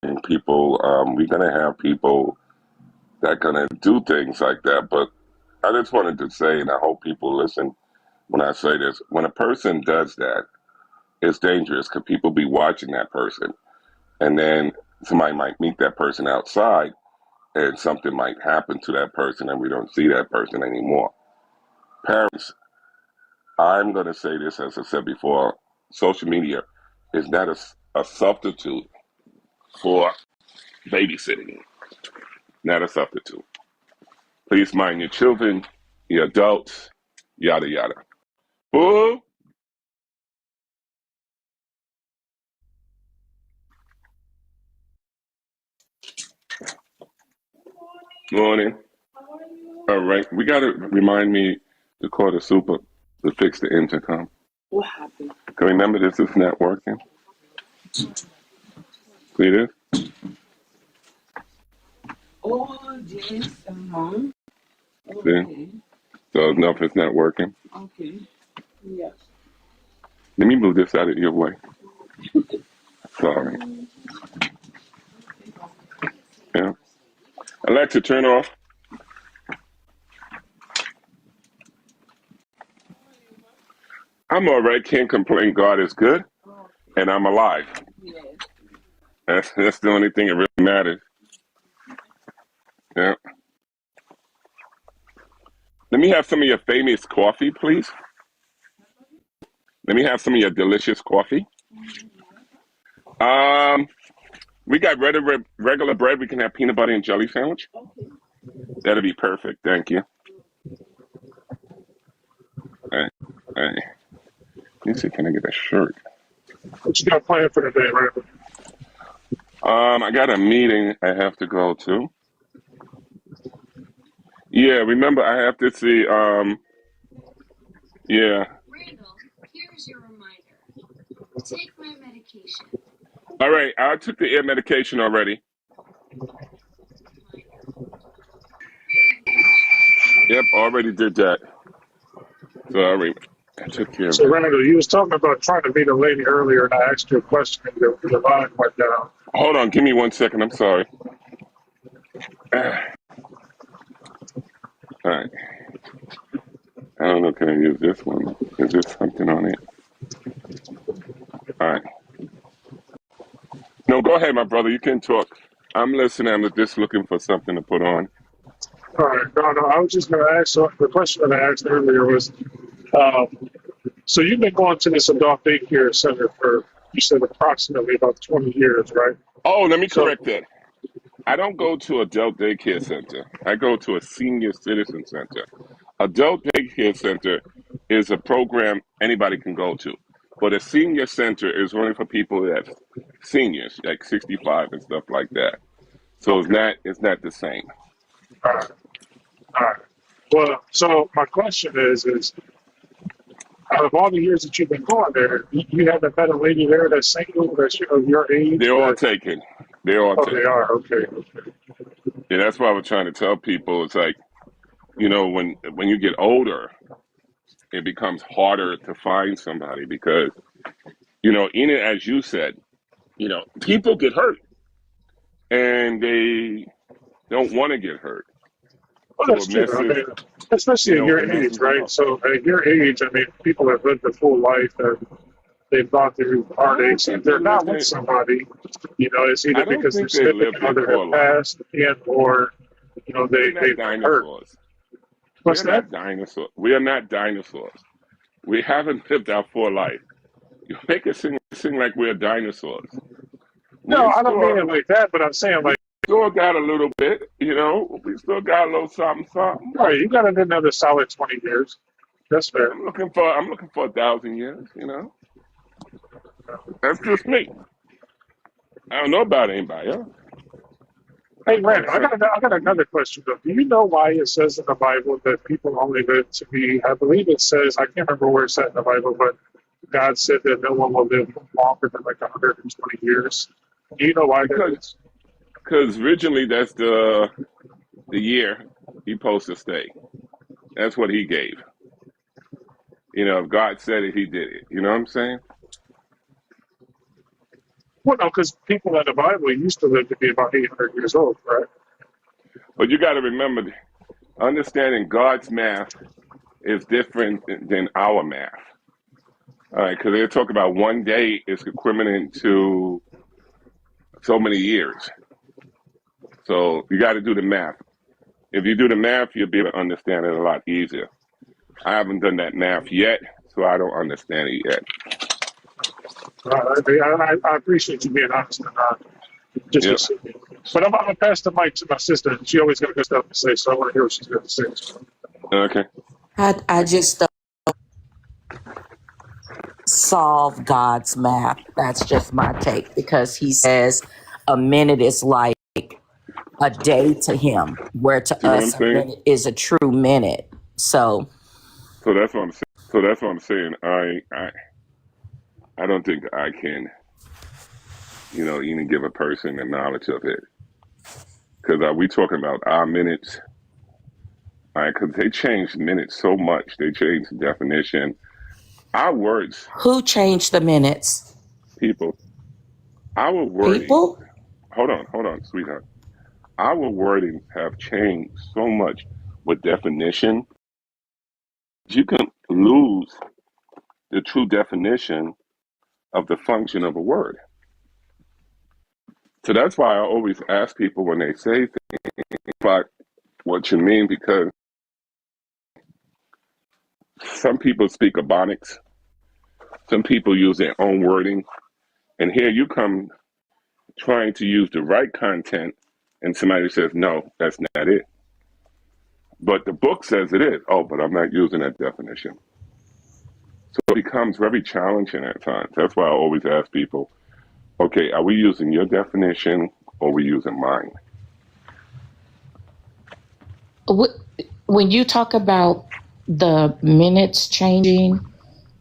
And people, we're gonna have people that gonna do things like that. But I just wanted to say, and I hope people listen when I say this: when a person does that, it's dangerous because people be watching that person, and then somebody might meet that person outside, and something might happen to that person, and we don't see that person anymore. Parents, I'm gonna say this as I said before: social media is not a substitute for babysitting. Not a substitute. Please mind your children, your adults, yada yada. Boo! Morning. All right, we gotta remind me to call the super to fix the intercom. What happened? Can remember this is not working. See this? Oh, yes. See? Okay. So enough is not working. Okay. Yes. Let me move this out of your way. Sorry. Yeah. Alexa, turn off. I'm all right. Can't complain. God is good, and I'm alive. Yes. That's the only thing that really matters. Yeah. Let me have some of your famous coffee, please. Let me have some of your delicious coffee. Um, we got regular bread. We can have peanut butter and jelly sandwich. Okay. That'll be perfect. Thank you. All right. All right. Let me see. Can I get a shirt? What you got planned for today, Randall? I got a meeting I have to go to. Yeah, remember I have to see. Yeah. Randall, here's your reminder. Take my medication. All right. I took the ear medication already. Yep, already did that. Sorry, I took care of So, it. Randall, you was talking about trying to meet a lady earlier, and I asked you a question, and your line went down. Hold on, give me 1 second. I'm sorry. All right. I don't know. Can I use this one? Is there something on it? All right. No, go ahead, my brother. You can talk. I'm listening. I'm just looking for something to put on. All right, no, I was just going to ask. So the question that I asked earlier was, um, so you've been going to this adult daycare center for, you said, approximately about 20 years, right? Oh, let me So, correct that. I don't go to adult daycare center. I go to a senior citizen center. Adult daycare center is a program anybody can go to, but a senior center is only for people that's seniors, like 65 and stuff like that. So okay, it's not the same. all right, all right. Well, so my question is, out of all the years that you've been going there, you haven't met a lady there that's single, that's of your age, They're all that, taken. They're all oh, they taken. are, okay. Yeah, that's why I was trying to tell people. It's like, when you get older, it becomes harder to find somebody because, in it, as you said, people get hurt and they don't want to get hurt. Well, So that's true. I mean, especially at it your age, messes them right? up. So at your age, I mean, people have lived a full life and they've gone through I don't heartaches. And think if they they're not lived with it. somebody, it's I either don't because their think they lived significant their other full have life. passed and or, We're not they've been hurt. dinosaurs. What's We're that? not dinosaurs. We are not dinosaurs. We haven't lived our full life. You make it sing like we're dinosaurs. No, We're I don't mean still it like that, but I'm saying we like, still got a little bit. We still got a little something, something. all right, you got another solid 20 years. That's fair. I'm looking for 1,000 years. That's just me. I don't know about anybody else. Hey, But Randall, I got another question though. Do you know why it says in the Bible that people only live to be? I believe it says, I can't remember where it's at in the Bible, but God said that no one will live longer than like 120 years. Do you know why that because is? because originally that's the year he supposed to stay. That's what he gave. If God said it, he did it. You know what I'm saying? Well, no, because people in the Bible used to live to be about 800 years old, right? But you got to remember, understanding God's math is different than our math. All right, because they talk about one day is equivalent to so many years. So you got to do the math. If you do the math, you'll be able to understand it a lot easier. I haven't done that math yet, so I don't understand it yet. I appreciate you being honest and just Yep. assuming. But I'm going to pass the mic to my sister. She always got good stuff to say, so I want to hear what she's got to say. Okay. I just solve God's math. That's just my take because he says a minute is like a day to him, where to See what I'm us a saying? minute is a true minute. So So that's what I'm saying. So that's what I'm saying. I don't think I can, even give a person the knowledge of it. Because we talking about our minutes? All right, because they changed minutes so much. They changed the definition. Our words, who changed the minutes? people, our wording. People? Hold on, sweetheart. Our wordings have changed so much with definition. You can lose the true definition of the function of a word. So that's why I always ask people when they say things like what you mean, because some people speak Ebonics, some people use their own wording, and here you come trying to use the right content, and somebody says, no, that's not it. But the book says it is. Oh, but I'm not using that definition. So it becomes very challenging at times. That's why I always ask people, okay, are we using your definition or are we using mine? When you talk about the minutes changing,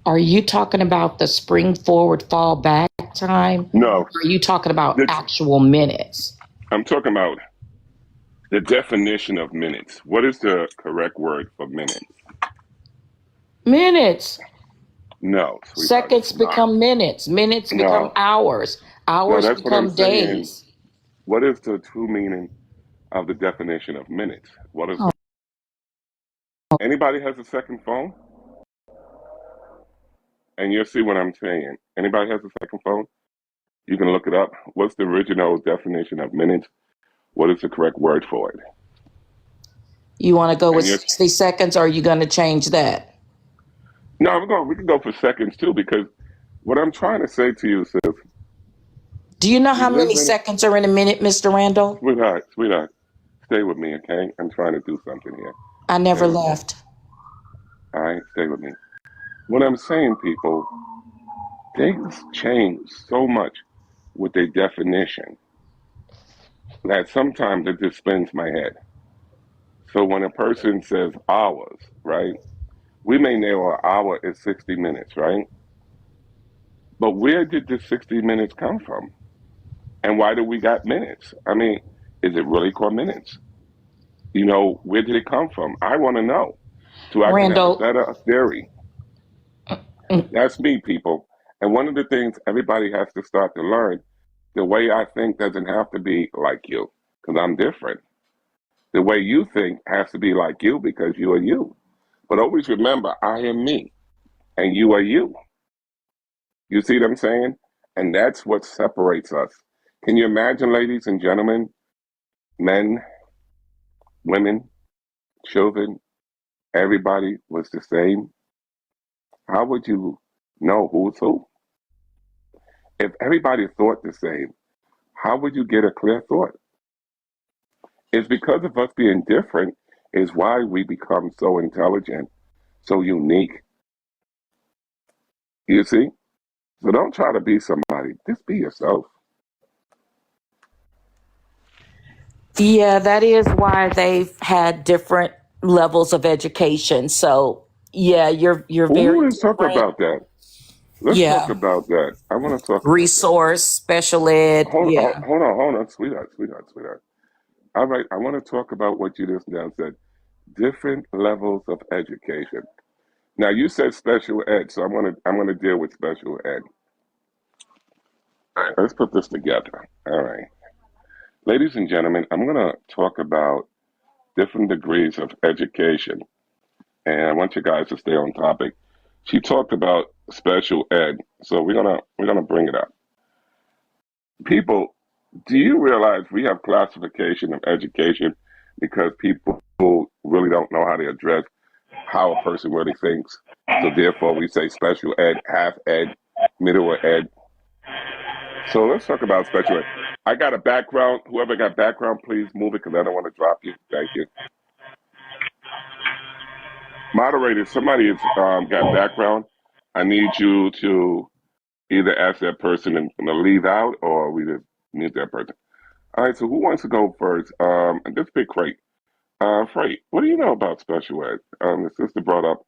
are you talking about the spring forward, fall back time? No, Or are you talking about this, actual minutes? I'm talking about the definition of minutes. What is the correct word for minutes? Minutes. No, sweetheart, Seconds it's not. become minutes. Minutes become No, hours. no, Hours that's what I'm become saying. days. What is the true meaning of the definition of minutes? What is Oh, anybody has a second phone? And you'll see what I'm saying. Anybody has a second phone? You can look it up. What's the original definition of minutes? What is the correct word for it? you want to go with And you're 60 seconds or are you going to change that? no, we can go for seconds too, because what I'm trying to say to you, sis, Do you know we how live many in seconds are in a minute, Mr. Randall? sweetheart, stay with me, okay? I'm trying to do something here. I Stay never with me. left. All right, stay with me. What I'm saying, people, things change so much with their definition that sometimes it just spins my head. So when a person says hours, right? We may know an hour is 60 minutes, right? But where did the 60 minutes come from? And why do we got minutes? I mean, is it really called minutes? Where did it come from? I want to know so I can have a Randall, better theory. mm, That's me, people. And one of the things everybody has to start to learn, the way I think doesn't have to be like you, because I'm different. The way you think has to be like you because you are you. But always remember, I am me and you are you. You see what I'm saying? And that's what separates us. Can you imagine, ladies and gentlemen, men, women, children, everybody was the same? How would you know who's who? If everybody thought the same, how would you get a clear thought? It's because of us being different is why we become so intelligent, so unique. You see? So don't try to be somebody. Just be yourself. yeah, that is why they've had different levels of education. So, yeah, you're very Ooh, let's talk different. about that. Let's talk Yeah. about that. I want to talk about that. Resource, special ed. Yeah. Hold on, sweetheart. All right, I want to talk about what you just now said. Different levels of education. Now you said special ed, so I'm gonna deal with special ed. All right, let's put this together. All right. Ladies and gentlemen, I'm going to talk about different degrees of education, and I want you guys to stay on topic. She talked about special ed, so we're gonna bring it up. People, do you realize we have classification of education because people really don't know how to address how a person really thinks? So therefore, we say special ed, half ed, middle ed. So let's talk about special ed. I got a background. Whoever got background, please move it because I don't want to drop you. Thank you. Moderator, somebody has got background. I need you to either ask that person to leave out or we just mute that person. All right, so who wants to go first? This big Freight. Freight, what do you know about special ed? The sister brought up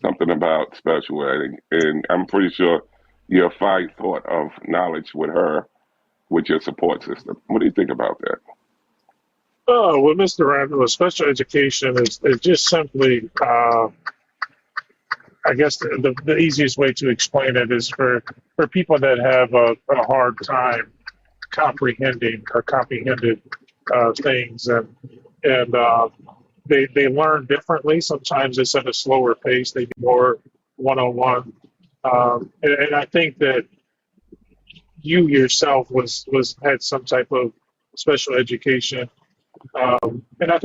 something about special ed, and I'm pretty sure you're a fine thought of knowledge with her, with your support system. What do you think about that? Oh, well, Mr. Randall, special education is just simply, I guess the easiest way to explain it is for people that have a hard time comprehending or comprehended things, and they learn differently. Sometimes it's at a slower pace. They do more one-on-one, and I think that you yourself was had some type of special education, and I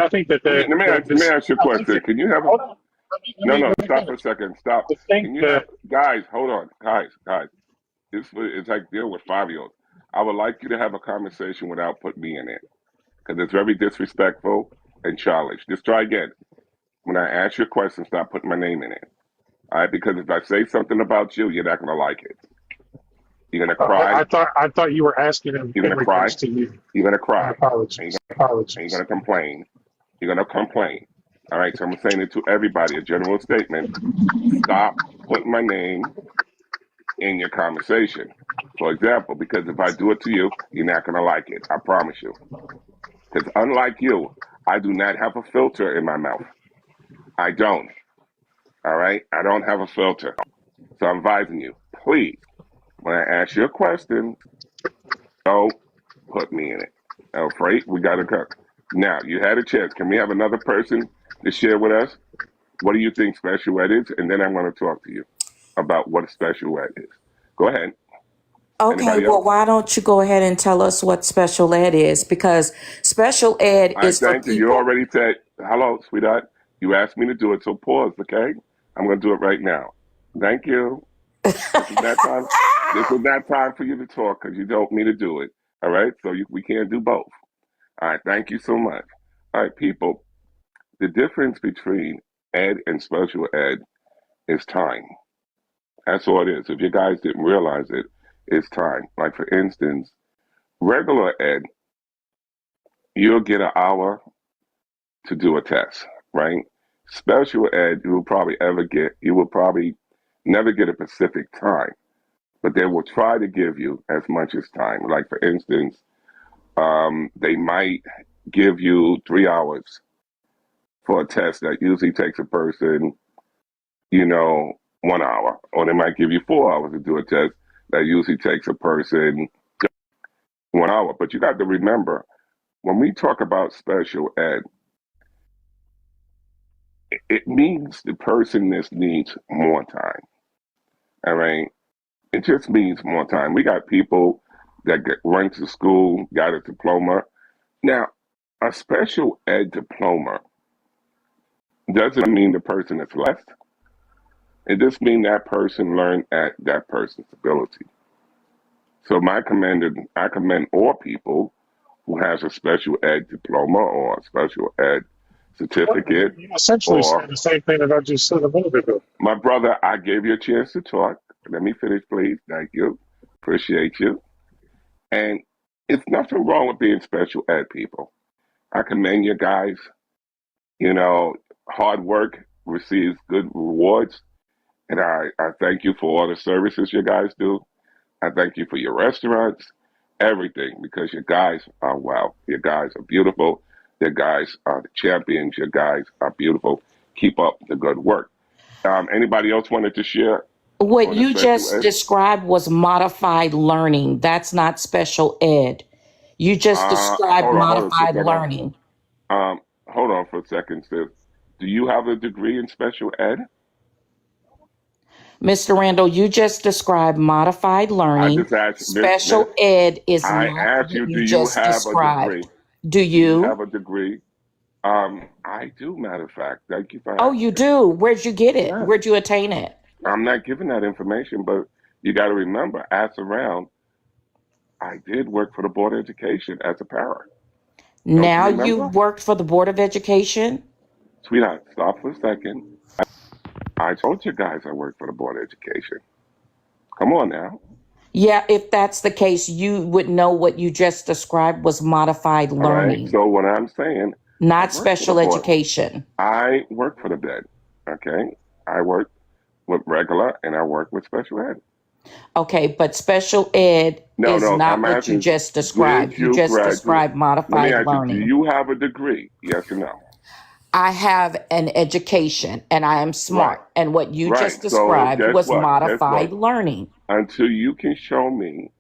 think that Let me let me that ask, let me this ask you a I think question. that Can you have a hold on, no no let me stop for finish. a second. Stop. I think Can you have that guys? Hold on, guys. It's like dealing with 5 year olds. I would like you to have a conversation without putting me in it because it's very disrespectful and childish. Just try again. When I ask you a question, stop putting my name in it. All right, because if I say something about you, you're not gonna like it. You're gonna cry. I thought you were asking You're in gonna cry. regards to you. You're gonna My cry. And apologies. you're Apologies. gonna complain. You're gonna complain. All right, so I'm saying it to everybody. A general statement. Stop putting my name in your conversation. For example, because if I do it to you, you're not gonna like it. I promise you. Because unlike you, I do not have a filter in my mouth. I don't. All right, I don't have a filter. So I'm advising you, please, when I ask you a question, don't put me in it. Afraid we got to cut. Now, you had a chance. Can we have another person to share with us? What do you think special ed is? And then I'm going to talk to you about what special ed is. Go ahead. Okay, Anybody well, else? why don't you go ahead and tell us what special ed is? Because special ed All right, is for thank you. You people. already said hello, sweetheart. You asked me to do it, so pause, okay? I'm going to do it right now. Thank you. This is not time. This is not time for you to talk because you don't me to do it. All right, so we can't do both. All right, thank you so much. All right, people. The difference between ed and special ed is time. That's all it is. If you guys didn't realize it, it's time. Like for instance, regular ed, you'll get an hour to do a test, right? Special ed, you will probably never get a specific time, but they will try to give you as much as time. Like for instance, they might give you 3 hours for a test that usually takes a person, 1 hour, or they might give you 4 hours to do a test that usually takes a person 1 hour. But you got to remember, when we talk about special ed, it means the person just needs more time. All right, it just means more time. We got people that went to school, got a diploma. Now, a special ed diploma doesn't mean the person is less. It just means that person learned at that person's ability. So I commend all people who has a special ed diploma or a special ed certificate. You essentially Or saying the same thing that I just said a minute ago. my brother, I gave you a chance to talk. Let me finish, please. Thank you. Appreciate you. And it's nothing wrong with being special ed people. I commend you guys. You know, hard work receives good rewards. And I thank you for all the services you guys do. I thank you for your restaurants, everything, because your guys are wow. Your guys are beautiful. Your guys are the champions. Your guys are beautiful. Keep up the good work. Anybody else wanted to share? What on the you special just ed? described was modified learning. That's not special ed. You just described Hold on, modified sister. Hold learning. on. Hold on for a second, sis. Do you have a degree in special ed? Mr. Randall, you just described modified I learning. just asked, Miss. Special ed is I not asked what you, do you you just have a degree? described. Do Do you you? have a degree? I do. Matter of fact, thank you for Oh, you asking. do. Where'd you get it? Yeah, Where'd you attain it? I'm not giving that information, but you got to remember, ask around. I did work for the Board of Education as a para. Don't you Now remember? you've worked for the Board of Education? Sweetheart, stop for a second. I told you guys I worked for the Board of Education. Come on now. Yeah, if that's the case, you would know what you just described was modified All right. learning, So what I'm saying, I not worked for the special board. education. I work for the bed. Okay. I work with regular and I work with special ed. Okay, but special ed No, is no. not I'm what you asking, just did described. You you just graduate? described Let me modified ask you, do learning. you have a degree? Yes or no? I have an education and I am Right. smart. And what you Right. just So described guess was what? Guess modified what? learning. Until you can show me,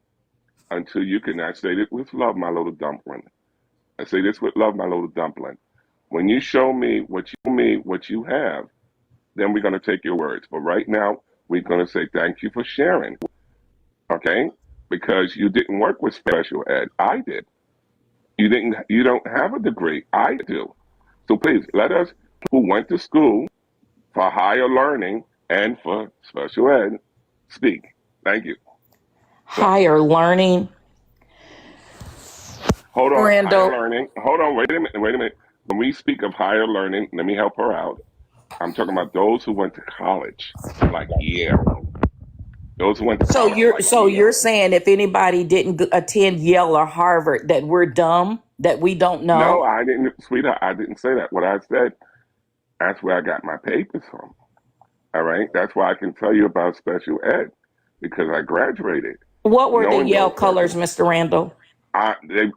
until you can, I say this with love, my little dumpling. I say this with love, my little dumpling. When you show me what you have, then we're going to take your words. But right now, we're going to say thank you for sharing, okay? Because you didn't work with special ed. I did. You don't have a degree. I do. So please let us who went to school for higher learning and for special ed speak. Thank you. So Higher learning. hold on, higher Randall. learning. Hold on, wait a minute. When we speak of higher learning, let me help her out. I'm talking about those who went to college, like Yale. Those who went to So college, you're like so you're Yale. saying if anybody didn't attend Yale or Harvard that we're dumb, that we don't No, know? I didn't, sweetheart. I didn't say that. What I said, that's where I got my papers from. All right, that's why I can tell you about special ed because I graduated What were the knowing Yale those colors, papers. Mr. Randall?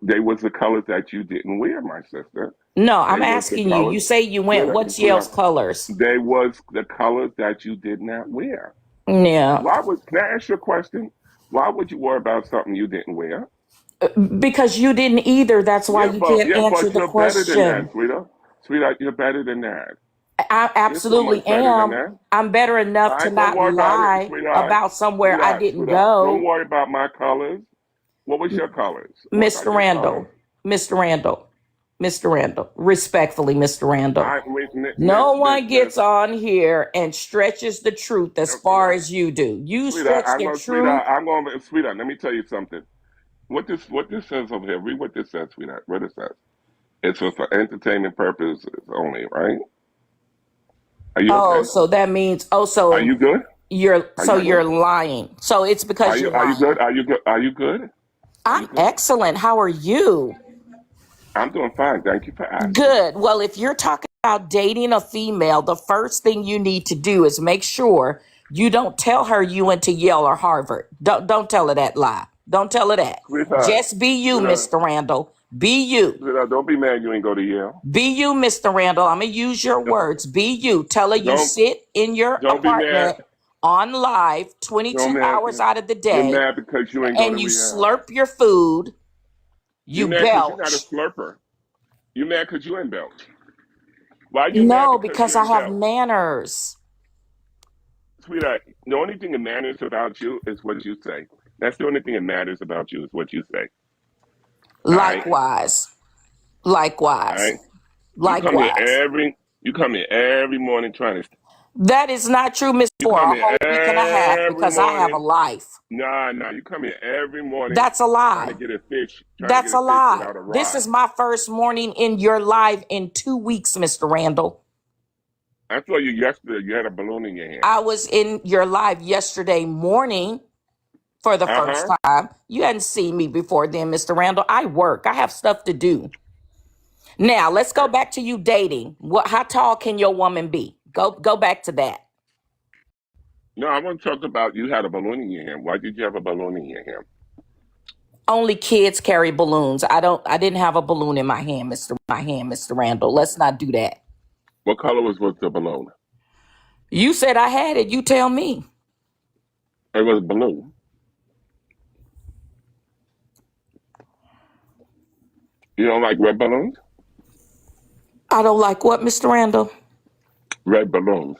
They was the colors that you didn't wear, my sister. No, They I'm was the asking you. colors, You say you went. sweetheart, What's Yale's sweetheart. colors? They was the colors that you did not wear. Yeah, Why would? Can I ask you a question? Why would you worry about something you didn't wear? because you didn't either. That's why you can't Yeah, answer but the you're better than that, question. sweetheart. Sweetheart, you're better than that. I You're so absolutely much better than am. that. I'm better All enough to right, don't not worry about it, lie sweetheart. about somewhere I didn't Sweetheart. Don't go. worry about my colors. What was your colors? What are Mr. your colors? Randall, Mr. Randall, Mr. Randall, respectfully, Mr. Randall. I wait, No miss, one gets on here and stretches the truth as okay, far as you do. You sweetheart. stretch the truth. I'm going, sweetheart. Let me tell you something. What this says over here? Read what this says, sweetheart. What it says? It's for entertainment purposes only, right? Are you Oh, okay? so that means Are you good? Are you you're good? lying. So it's because you're Are you lying. good? Are you good? Are you good? Are I'm you good? excellent. How are you? I'm doing fine. Thank you for asking. Good. Well, if you're talking about dating a female, the first thing you need to do is make sure you don't tell her you went to Yale or Harvard. Don't tell her that lie. Don't tell her that. Sweetheart, Just be you, sweetheart, Mr. Randall. Be you. sweetheart, don't be mad you ain't go to Yale. Be you, Mr. Randall. I'm gonna use your words. Be you. Tell her you Don't sit in your don't be mad. apartment on live Don't 22 mad. hours out of the You're day mad because you ain't go to and you Yale. slurp your food, You're you mad because you're not a belch. slurper. You're mad because you ain't belch. Why you mad No, because because you I ain't have belch? manners. Sweetheart, the only thing that matters about you is what you say. That's the only thing that matters about you is what you say. All right? Likewise. All Likewise. right? Likewise. You come here every morning trying to That is not true, Miss, you for come a here whole week and a half every because I have a morning. life. Nah, you come here every morning That's a trying to lie. get a fish, That's a lie. without a This rod. is my first morning in your life in 2 weeks, Mr. Randall. I saw you yesterday. You had a balloon in your hand. I was in your live yesterday morning for the first Uh-huh. time. You hadn't seen me before then, Mr. Randall. I work. I have stuff to do. Now, let's go back to you dating. How tall can your woman be? Go back to that. No, I want to talk about you had a balloon in your hand. Why did you have a balloon in your hand? Only kids carry balloons. I didn't have a balloon in my hand, Mr. Randall. Let's not do that. What color was the balloon? You said I had it. You tell me. It was blue. You don't like red balloons? I don't like what, Mr. Randall? Red balloons.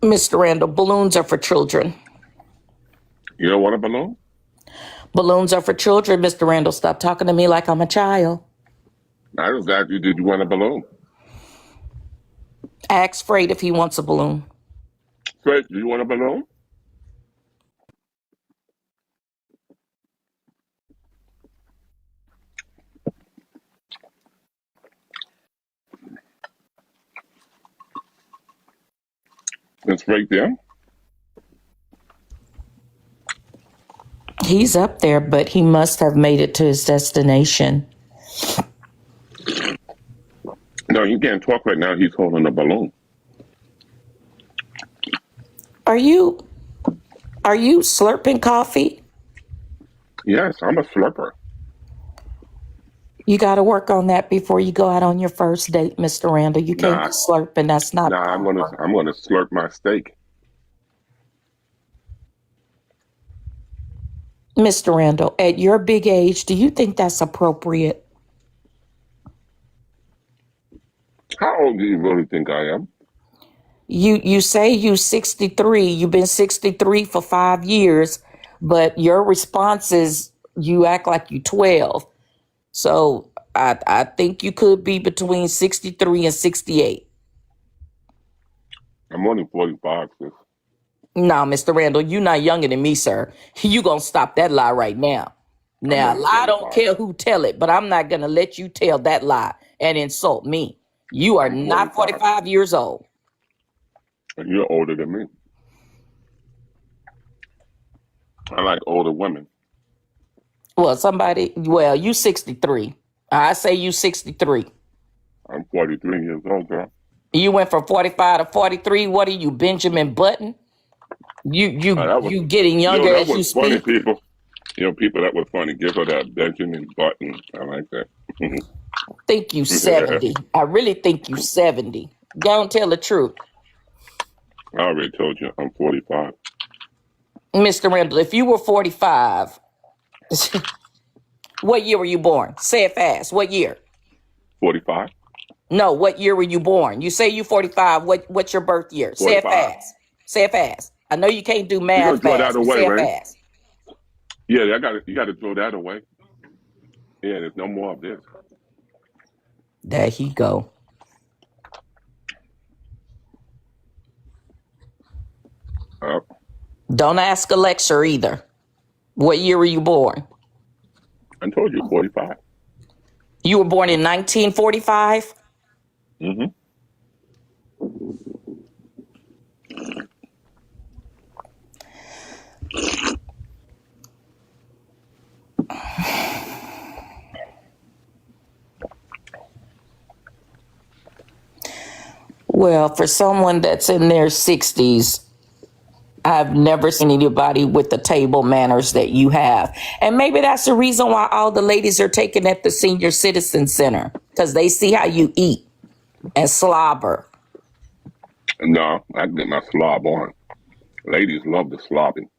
Mr. Randall, balloons are for children. You don't want a balloon? Balloons are for children, Mr. Randall. Stop talking to me like I'm a child. I was glad you did. You want a balloon? Ask Freight if he wants a balloon. Fred, do you want a balloon? It's right there. He's up there, but he must have made it to his destination. No, you can't talk right now. He's holding a balloon. Are you slurping coffee? Yes, I'm a slurper. You got to work on that before you go out on your first date, Mr. Randall. You can't Nah, be slurping. That's not nah. proper. I'm gonna slurp my steak. Mr. Randall, at your big age, do you think that's appropriate? How old do you really think I am? You say you 63. You've been 63 for 5 years, but your response is you act like you 12. So I think you could be between 63 and 68. I'm only 45, sis. No, Mr. Randall, you're not younger than me, sir. You gonna stop that lie right now. I'm Now, only I don't 45. care who tell it, but I'm not gonna let you tell that lie and insult me. You are I'm not 45, 45 years old. and you're older than me. I like older women. Well, you 63. I say you 63. I'm 43 years old, girl. You went from 45 to 43. What are you, Benjamin Button? You Oh, you that was, you getting yo, younger that as was you funny, speak? people. You know, people that was funny. Give her that Benjamin Button. I like that. Think you 70. I really think you 70. Don't tell the truth. I already told you I'm 45. Mr. Randall, if you were 45, what year were you born? Say it fast. What year? 45? No, what year were you born? You say you 45. What's your birth year? Say it 45. fast. Say it fast. I know you can't do You're gonna math throw that fast, but away, say it right? fast. Yeah, you gotta throw that away. Yeah, there's no more of this. There he go. Uh, Don't ask a lecture either. What year were you born? I told you 45. You were born in 1945? Mm-hmm. Well, for someone that's in their 60s, I've never seen anybody with the table manners that you have. And maybe that's the reason why all the ladies are taken at the senior citizen center, because they see how you eat and slobber. No, I can get my slob on. Ladies love the slobbing.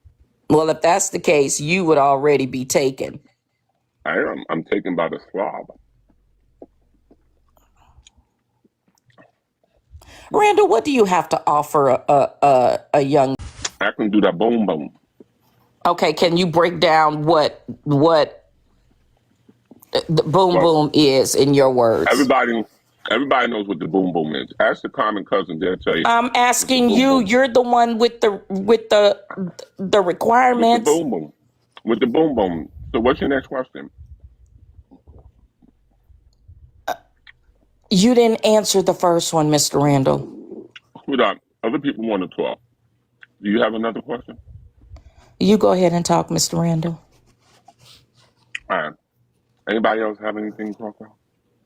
Well, if that's the case, you would already be taken. I am. I'm taken by the slob. Randall, what do you have to offer a young? I can do that boom boom. Okay, can you break down what the boom Well, boom is in your words? everybody knows what the boom boom is. Ask the common cousin; they'll tell you I'm what the asking boom you. boom. You're the one with the With the requirements. boom boom. With the boom boom. So, what's your next question? You didn't answer the first one, Mr. Randall. Sweetheart, other people want to talk. Do you have another question? You go ahead and talk, Mr. Randall. All right. Anybody else have anything to talk about?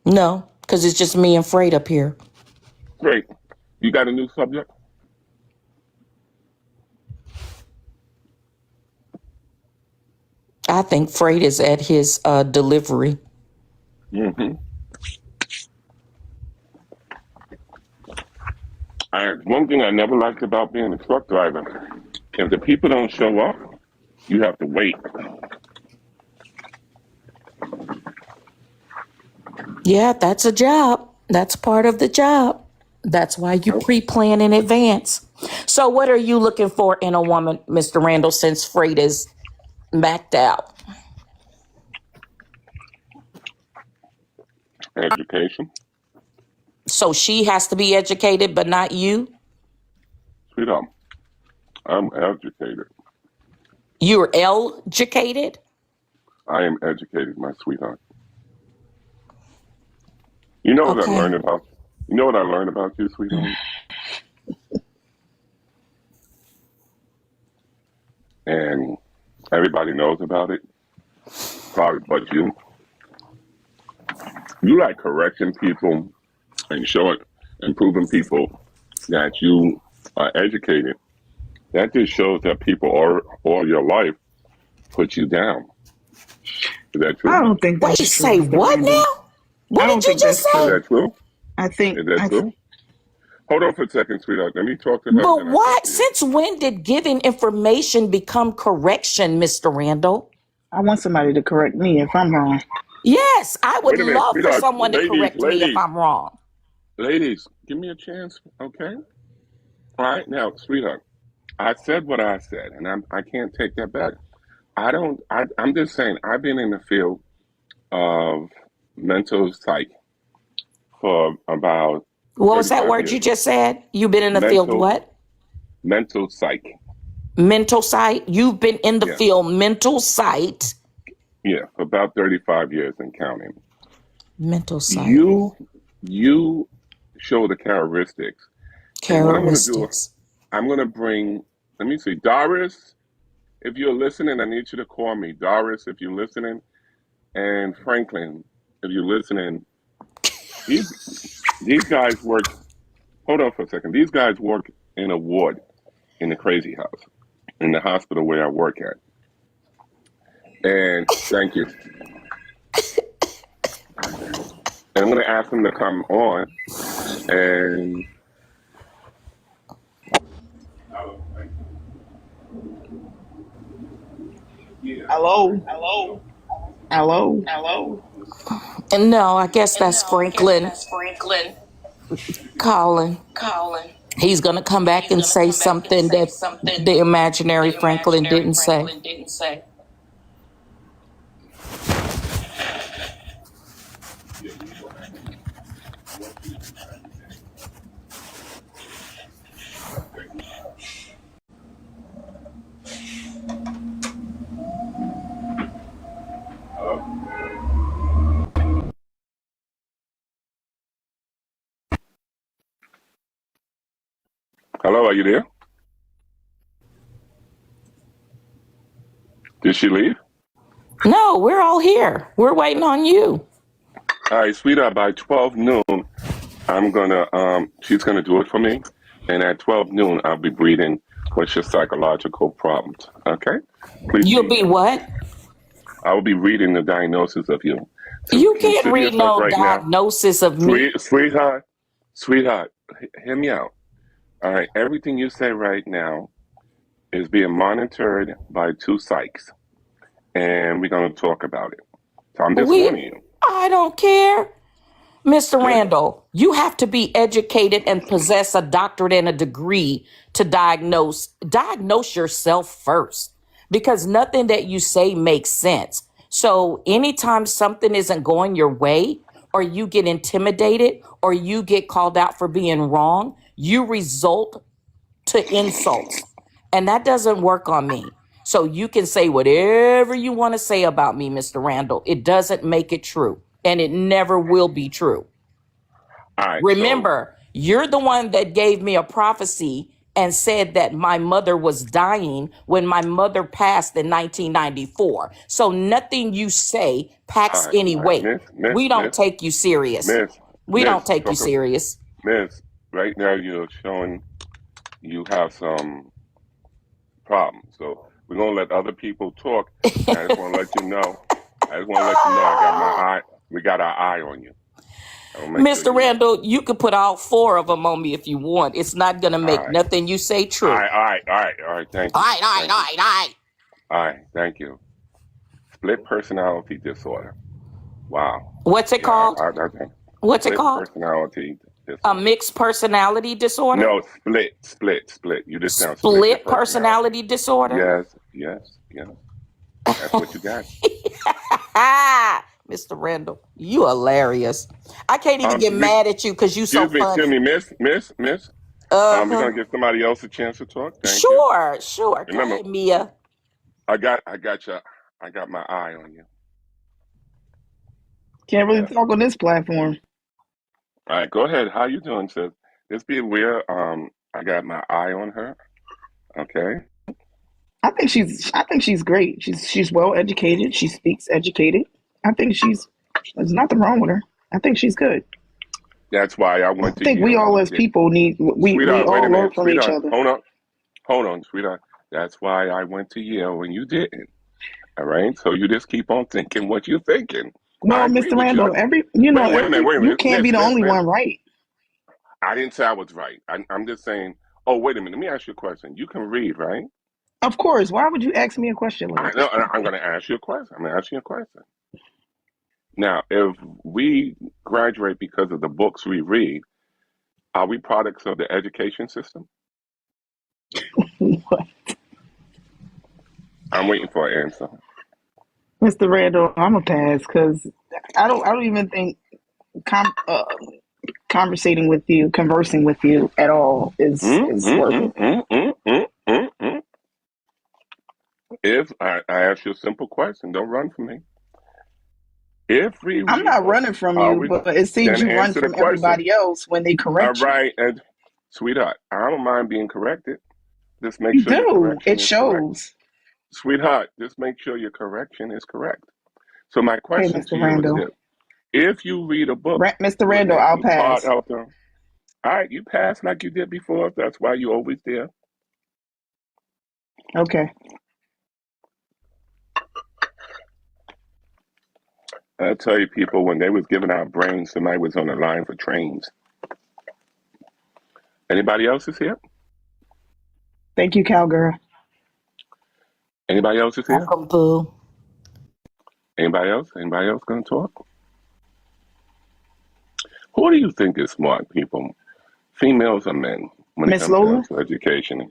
No, because it's just me and Freight up here. Great. You got a new subject? I think Freight is at his delivery. Mm-hmm. One thing I never liked about being a truck driver, If the people don't show up, you have to wait. Yeah, that's a job. That's part of the job. That's why you Nope. pre-plan in advance. So what are you looking for in a woman, Mr. Randall, since freight is maxed out? Education. So she has to be educated, but not you? Sweetheart, I'm educated. You're educated? I am educated, my sweetheart. You know what I Okay. learned about you know what I learned about you, sweetheart? And everybody knows about it, probably but you. You like correcting people and showing and proving people that you are educated. That just shows that people all your life put you down. Is that I true? don't think Wait, that's true, say Mr. what Randall. now? What I did don't you think just that's Is say? true. that true? I think Is that I true? Hold on for a second, sweetheart. Let me talk to her, But then I talk what? to you. Since when did giving information become correction, Mr. Randall? I want somebody to correct me if I'm wrong. Yes, I would Wait a minute, love for sweetheart. someone to Ladies, correct me if ladies, I'm wrong. ladies, give me a chance, okay? All right, now, sweetheart, I said what I said, and I can't take that back. I'm just saying, I've been in the field of mental psych for about What was that 35 word years. you just said? You've been in the field Mental, what? mental psych. Mental sight? You've been in the Yeah, field mental sight. yeah, for about 35 years and counting. Mental sight. You, you show the characteristics. And what I'm going to do, Characteristics. I'm going to bring, let me see, Doris, if you're listening, I need you to call me. Doris, if you're listening, and Franklin, if you're listening, these these guys work. Hold on for a second. These guys work in a ward in the crazy house in the hospital where I work at. And thank you. And I'm going to ask them to come on. And Hello? Hello? And no, I guess that's Franklin calling. He's going to come back and say something that the imaginary Franklin didn't say. hello, are you there? Did she leave? No, we're all here. We're waiting on you. All right, sweetheart, by 12 noon, she's gonna do it for me. And at 12 noon, I'll be reading what's your psychological problems. Okay? Please You'll be be here. what? I will be reading the diagnosis of you. So You can't consider read yourself no right now. diagnosis of me. Sweetheart, hear me out. All right, everything you say right now is being monitored by two psychs, and we're going to talk about it. So I'm just We, warning you. I don't care. Mr. Yeah. Randall, you have to be educated and possess a doctorate and a degree to diagnose yourself first, because nothing that you say makes sense. So anytime something isn't going your way, or you get intimidated, or you get called out for being wrong, you result to insults. And that doesn't work on me. So you can say whatever you want to say about me, Mr. Randall. It doesn't make it true. And it never will be true. All right, so, Remember, you're the one that gave me a prophecy and said that my mother was dying when my mother passed in 1994. So nothing you say packs any all right, weight. We don't take you serious. We don't take you talk, serious. Miss, right now you're showing you have some problems. So we're going to let other people talk. And I just want to let you know, I got my eye, we got our eye on you. I'll make sure Mr. you know. Randall, you could put all 4 of them on me if you want. It's not going to All make right. nothing you say All true. right. All right. All right. All right. Thank All you. right, all right, Thank all you. right, all right. All right. Thank you. Split personality disorder. Wow. What's it Yeah. called? I think What's it split called? personality A disorder. mixed personality disorder? No, split. You just now split your Split personality. personality disorder? Yes. Yes. Yes. That's what you got. Mr. Randall, you hilarious. I can't even get mad at you because you so Excuse funny. me, Miss. We're Uh-huh. gonna give somebody else a chance to talk. Thank you. Sure, sure. Go Remember, ahead, Mia. I got my eye on you. Can't really Yes. talk on this platform. All right, go ahead. How you doing, sis? Just be aware. I got my eye on her. Okay. I think she's great. She's well educated. She speaks educated. I think there's nothing wrong with her. I think she's good. That's why I I went to think we Yale when all you as did. people we Sweetheart, wait a all learn minute. from each Sweetheart, other. hold on, sweetheart. That's why I went to Yale when you didn't. All right. So you just keep on thinking what you're thinking. I Well, agree Mr. with you. Randall, Wait a you minute, can't be the only miss. one right. I didn't say I was right. I'm just saying. Oh, wait a minute. Let me ask you a question. You can read, right? Of course. Why would you ask me a question I like know. that? I'm going to ask you a question. I'm going to ask you a question. Now, if we graduate because of the books we read, are we products of the education system? I'm waiting for an answer. Mr. Randall, I'm a pass because I don't even think com- uh, conversing with you at all Mm, is mm, worth mm, it. mm, mm, mm, mm, mm. If I ask you a simple question, don't run from me. If we I'm read not books, running from are you, we? but it seems Then you run answer the from question. everybody else when they All correct you. right, and sweetheart, I don't mind being corrected. Just make You sure your do. correction It is correct. shows. Sweetheart, just make sure your correction is correct. So my Okay, question to Mr. you is Randall. this. If you read a book, Mr. would Randall, it I'll be part pass. of the all right, you pass like you did before. That's why you always there. Okay. I tell you people, when they was giving out brains, somebody was on the line for trains. Anybody else is here? Thank you, cowgirl. Anybody else is here? Welcome, Boo. Anybody else? Anybody else gonna talk? Who do you think is smart, people? Females or men when it Miss comes down Lola? to education?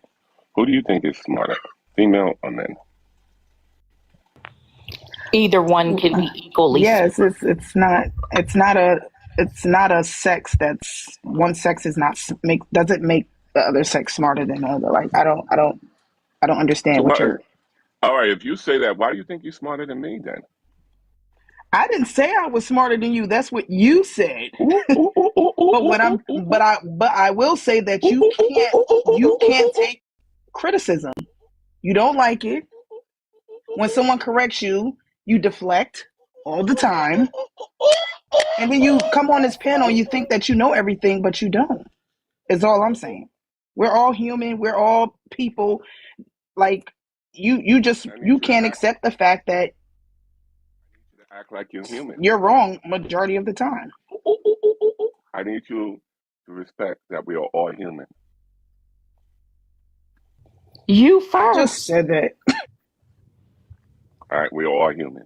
Who do you think is smarter, female or men? Either one can be equally Yes, smart. it's not a sex that's one sex is not make doesn't make the other sex smarter than the other. Like I don't So understand what what? you're. All right, if you say that, why do you think you're smarter than me then? I didn't say I was smarter than you. That's what you said. Ooh, ooh, ooh, ooh, ooh, But ooh, ooh, ooh, ooh. but I will say that Ooh, ooh, ooh, ooh, ooh, ooh, ooh, you ooh, can't ooh, ooh. take criticism. You don't like it. When someone corrects you, you deflect all the time. And then you come on this panel and you think that you know everything, but you don't. Is all I'm saying. We're all human. We're all people. Like I need you you to can't act. accept the fact that I need you to act like you're human. you're wrong majority of the time. Ooh, ooh, ooh, ooh, ooh, ooh. I need you to respect that we are all human. You I just first. said that. All right, we are all human.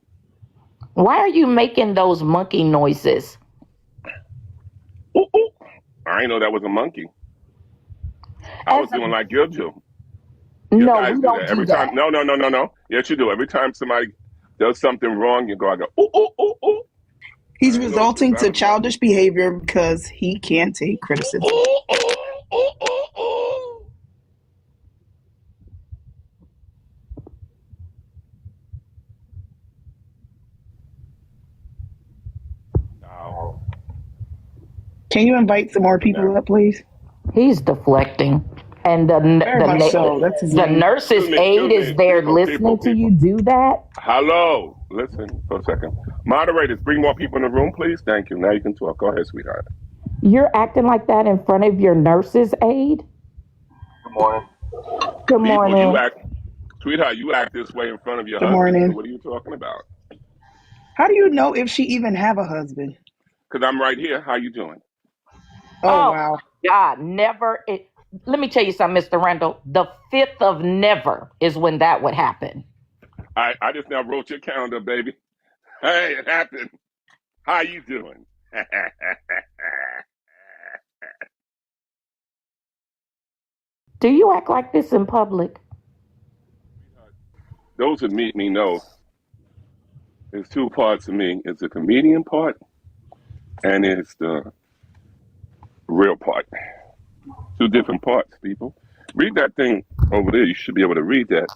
Why are you making those monkey noises? Ooh, ooh. I ain't know that was a monkey. I As was a doing like you do. You no, guys we do don't that do every time. that. No. Yes, you do. Every time somebody does something wrong, you go, I go, ooh, ooh, ooh, ooh. He's I ain't know this. resulting I to was like, childish behavior because he can't take ooh, criticism. ooh, ooh, ooh, ooh, ooh. Now, Can you invite some more people now. up, please? He's deflecting, and Very much so. That's his the name. nurse's aide Excuse me, is there people, listening to you people. do that. Hello. Listen for a second. Moderators, bring more people in the room, please. Thank you. Now you can talk. Go ahead, sweetheart. You're acting like that in front of your nurse's aide. Good morning. Good People, you morning. act, sweetheart, you act this way in front of your Good husband. So morning. what are you talking about? How do you know if she even have a husband? Because I'm right here. How you doing? Oh Oh wow. God, never. Let me tell you something, Mr. Randall. The 5th of never is when that would happen. I just now wrote your calendar, baby. Hey, it happened. How you doing? Do you act like this in public? Those who meet me know there's two parts of me. It's the comedian part and it's the real part. Two different parts, people. Read that thing over there. You should be able to read that.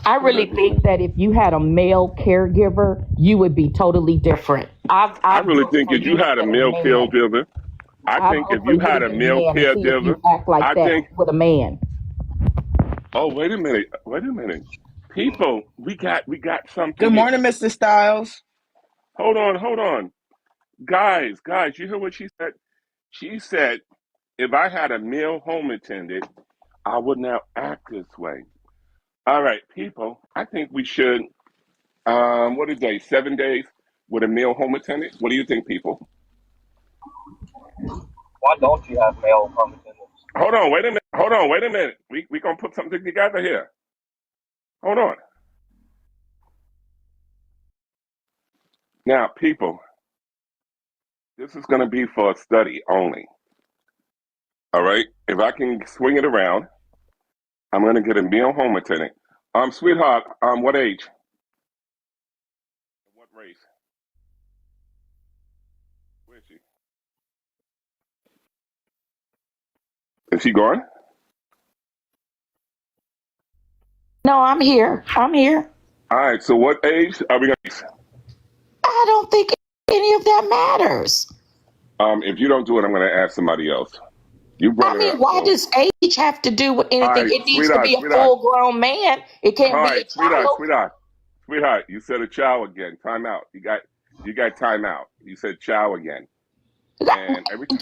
I What really think that if you had a male caregiver, you would be totally different. I I really vote think for if you you to had a get a male man. caregiver, I I think vote if for you you to had a get a male man and see if caregiver, you act like I that think, with a man. oh, wait a minute. Wait a minute. People, we got something Good here. morning, Mr. Styles. Hold on. Guys, you hear what she said? She said, if I had a male home attendant, I would now act this way. All right, people, I think we should, what is day? 7 days with a male home attendant? What do you think, people? Why don't you have male home attendants? Hold on, wait a minute. We gonna put something together here. Hold on. Now, people, this is gonna be for a study only. All right? If I can swing it around, I'm gonna get a male home attendant. Sweetheart, what age? What race? Where is she? Is she gone? No, I'm here. I'm here. All right, so what age are we gonna I don't think any of that matters. if you don't do it, I'm gonna ask somebody else. You brought I it mean, up, why so does age have to do with all anything? right, It needs to sweetheart, be a sweetheart. full grown man. It All can't be a right, sweetheart, child. sweetheart, sweetheart. You said a chow again. Time out. You got time out. You said chow again, and every time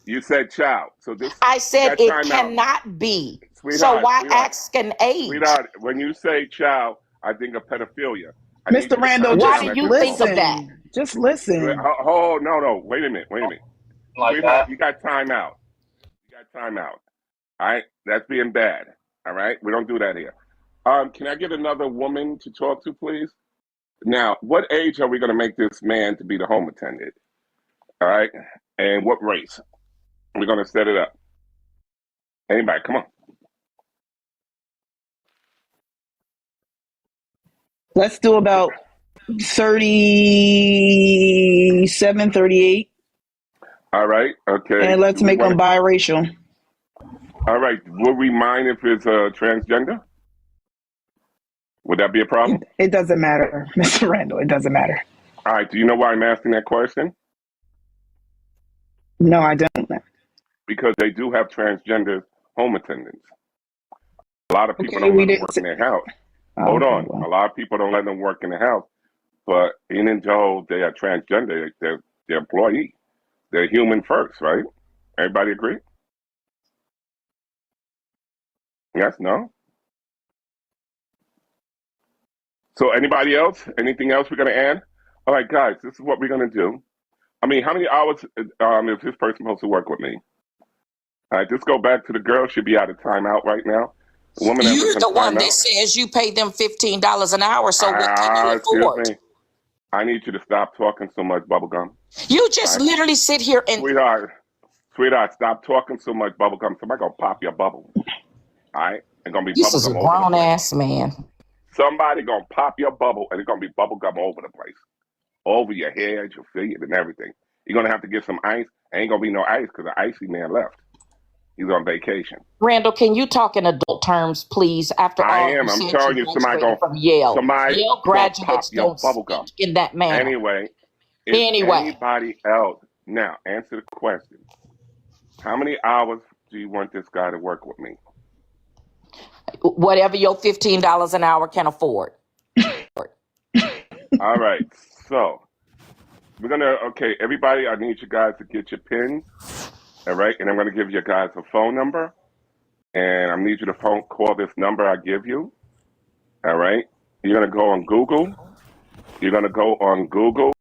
you said chow. So this I you said got it time out, cannot be. So sweetheart, why sweetheart, ask an age? sweetheart. When you say chow, I think of pedophilia. I need Mr. you to Randall, calm Why just down do at you this think moment. of that? listen. Just listen. Oh, no, wait a minute, Like sweetheart. that? You got time out. You got time out. All right, that's being bad. All right, we don't do that here. Can I get another woman to talk to, please? Now, what age are we going to make this man to be the home attendant? All right, and what race? We're going to set it up. Anybody, come on. Let's do about 37, 38, All right, okay. and let's Do we make want them to? biracial. All right, will we mind if it's transgender? Would that be a problem? It doesn't matter, Mr. Randall. It doesn't matter. All right, do you know why I'm asking that question? No, I don't. Because they do have transgender home attendants. A lot of people Okay, don't we let them didn't work say. in their house. Oh, Hold okay, on. A well, lot of people don't let them work in the house. But even though they are transgender, they're employee. They're human first, right? Everybody agree? Yes, no? So anybody else? Anything else we're going to add? All right, guys, this is what we're going to do. I mean, how many hours is this person supposed to work with me? All right, just go back to the girl. She'll be out of timeout right now. The woman that was You're in the one that timeout. says you pay them $15 an hour. So what can you Excuse afford? me. I need you to stop talking so much, bubblegum. You All just right? literally sit here and Sweetheart, stop talking so much, bubblegum. Somebody going to pop your bubble. All right? It's going to be this is a bubblegum over the grown place. ass man. Somebody going to pop your bubble, and it's going to be bubblegum over the place. Over your head, your feet, and everything. You're going to have to get some ice. Ain't going to be no ice because the icy man left. He's on vacation. Randall, can you talk in adult terms, please? After I all, you am. I'm said you telling you, graduated from Yale. somebody Yale going to pop graduates your don't bubble gum. speak in that manner. Anyway, is Anyway, anybody else? Now, answer the question. How many hours do you want this guy to work with me? whatever your $15 an hour can afford. All right. So, we're going to, okay, everybody, I need you guys to get your pins. All right. And I'm going to give you guys a phone number. And I need you to call this number I give you. All right. You're going to go on Google. You're going to go on Google.